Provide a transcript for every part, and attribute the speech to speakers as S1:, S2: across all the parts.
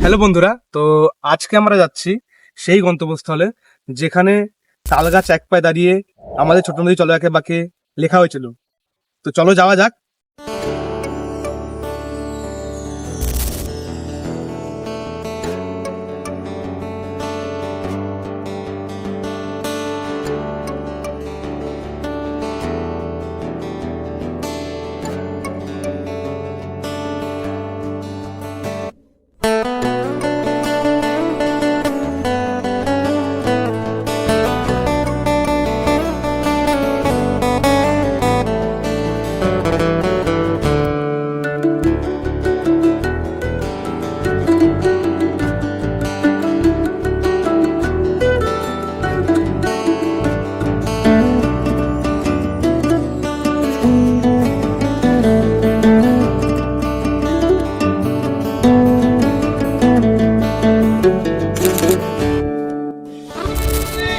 S1: Hello বন্ধুরা, তো আজকে আমরা যাচ্ছি সেই গন্তব্যস্থলে যেখানে তাল গাছ এক পায়ে দাঁড়িয়ে আমাদের ছোট নদী চলো একে বাঁকে লেখা হয়েছিল। তো চলো যাওয়া যাক।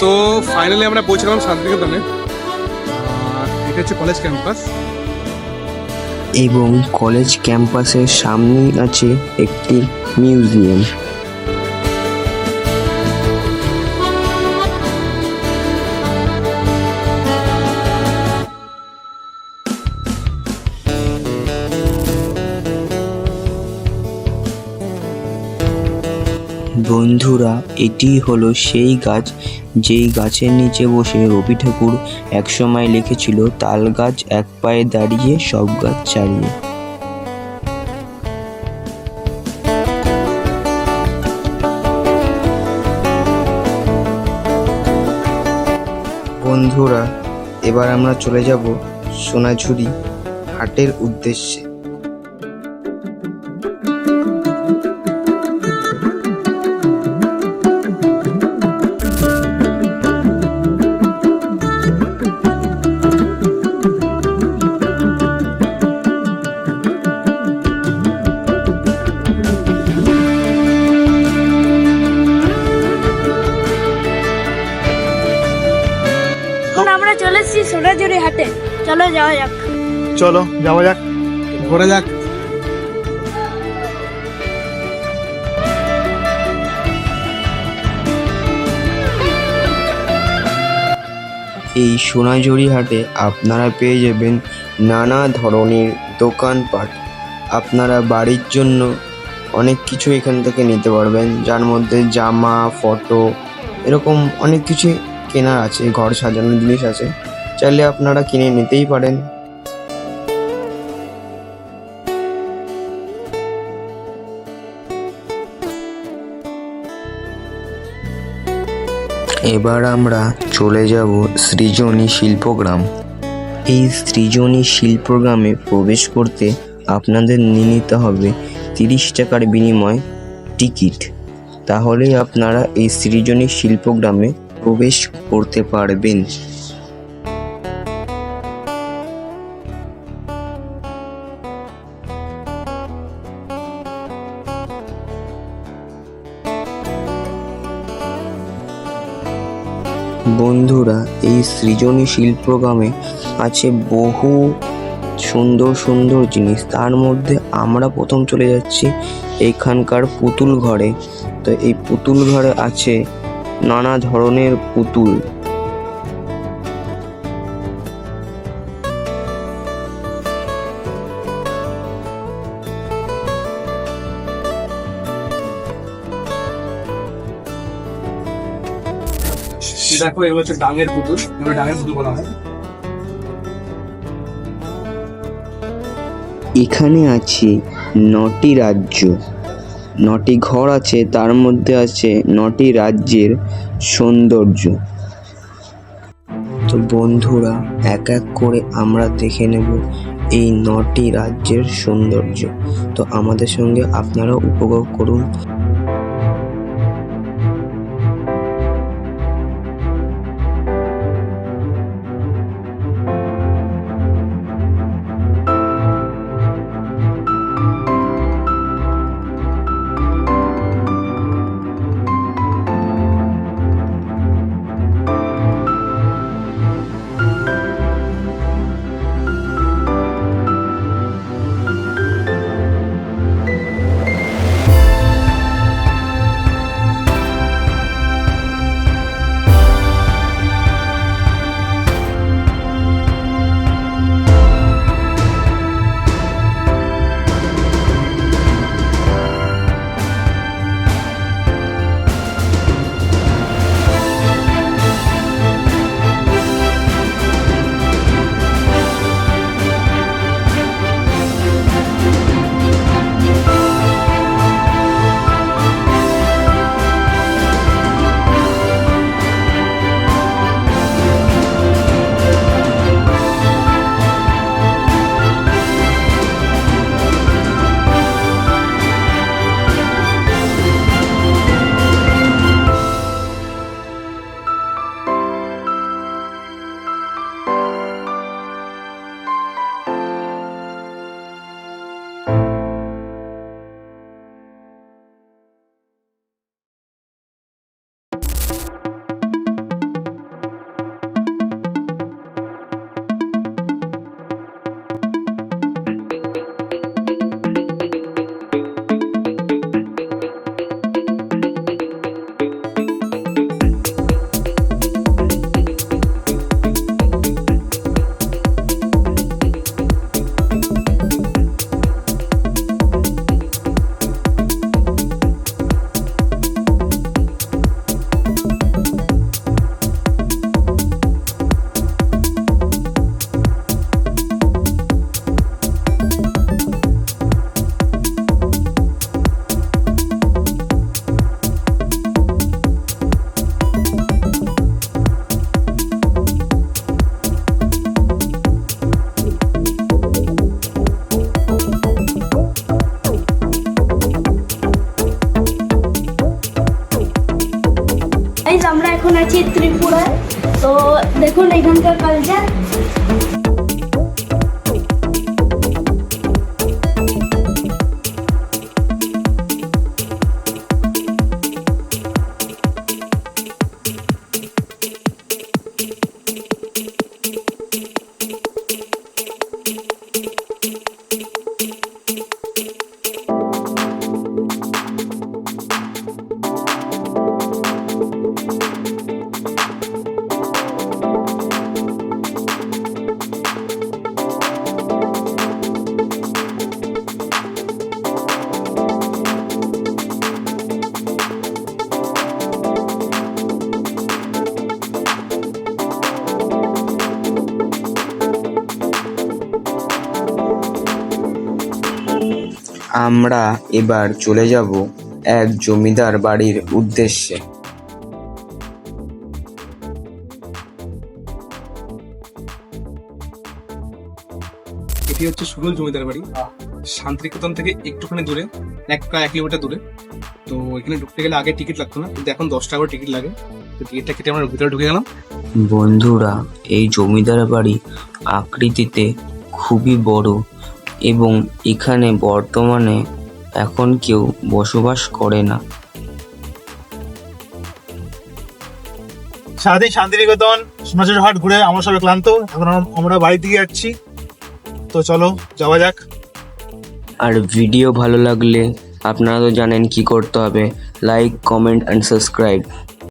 S1: তো ফাইনালি আমরা পৌঁছলাম শান্তিনিকেতনে। এটা হচ্ছে কলেজ ক্যাম্পাস
S2: এবং কলেজ ক্যাম্পাসের সামনেই আছে একটি মিউজিয়াম। বন্ধুরা, এটি হলো সেই গাছ যেই গাছের নিচে বসে রবি ঠাকুর একসময় লিখেছিল, তাল গাছ এক পায়ে দাঁড়িয়ে সব গাছ ছাড়িয়ে। বন্ধুরা, এবার আমরা চলে যাব সোনাঝুরি হাটের উদ্দেশ্যে।
S3: আমরা চলে এসেছি সোনাঝুরি হাটে। চলো যাওয়া যাক।
S1: চলো যাওয়া যাক, ঘোরা যাক।
S2: এই সোনাঝুরি হাটে আপনারা পেয়ে যাবেন নানা ধরনের দোকানপাট। আপনারা বাড়ির জন্য অনেক কিছু এখান থেকে নিতে পারবেন, যার মধ্যে জামা, ফটো, এরকম অনেক কিছু কেনার আছে। ঘর সাজানোর জিনিস আছে, চাইলে আপনারা কিনে নিতেই পারেন। এবার আমরা চলে যাব সৃজনী শিল্পগ্রাম। এই সৃজনী শিল্পগ্রামে প্রবেশ করতে আপনাদের নিয়ে নিতে হবে 30 টাকার বিনিময়ে টিকিট। তাহলেই আপনারা এই সৃজনী শিল্পগ্রামে প্রবেশ করতে পারবেন। বন্ধুরা, এই সৃজনী শিল্পগ্রামে আছে বহু সুন্দর সুন্দর জিনিস। তার মধ্যে আমরা প্রথম চলে যাচ্ছি এখানকার পুতুল ঘরে। তো এই পুতুল ঘরে আছে নানা ধরনের পুতুল।
S1: দেখো, এগুলো হচ্ছে ডাঙের পুতুল, এগুলো ডাঙের পুতুল বলা হয়।
S2: এখানে আছে 9টি রাজ্য, 9টি ঘর আছে, তার মধ্যে আছে 9টি রাজ্যের সৌন্দর্য। তো বন্ধুরা, এক এক করে আমরা দেখে নেব এই 9টি রাজ্যের সৌন্দর্য। তো আমাদের সঙ্গে আপনারা উপভোগ করুন।
S3: গাইজ আমরা এখন আছি ত্রিপুরায়। তো দেখুন এখানকার কালচার।
S2: আমরা এবার চলে যাব এক জমিদার বাড়ির উদ্দেশ্যে।
S1: এটি হচ্ছে সুরুল জমিদার বাড়ি, শান্তিনিকেতন থেকে একটুখানি দূরে, প্রায় 1 কিলোমিটার দূরে। তো এখানে ঢুকতে গেলে আগে টিকিট লাগতো না, কিন্তু এখন 10 টাকা করে টিকিট লাগে। তো টিকিটটা কেটে আমরা ভিতরে ঢুকে গেলাম।
S2: বন্ধুরা, এই জমিদার বাড়ি আকৃতিতে খুবই বড় এবং এখানে বর্তমানে এখন কেউ বসবাস করে না।
S4: সারাদিন শান্তিনিকেতন সোনাঝুরি হাট ঘুরে আমরা সবাই ক্লান্ত, এখন আমরা বাড়ির দিকে যাচ্ছি। তো চলো যাওয়া যাক।
S2: আর ভিডিও ভালো লাগলে আপনারা তো জানেন কি করতে হবে, লাইক, কমেন্ট অ্যান্ড সাবস্ক্রাইব।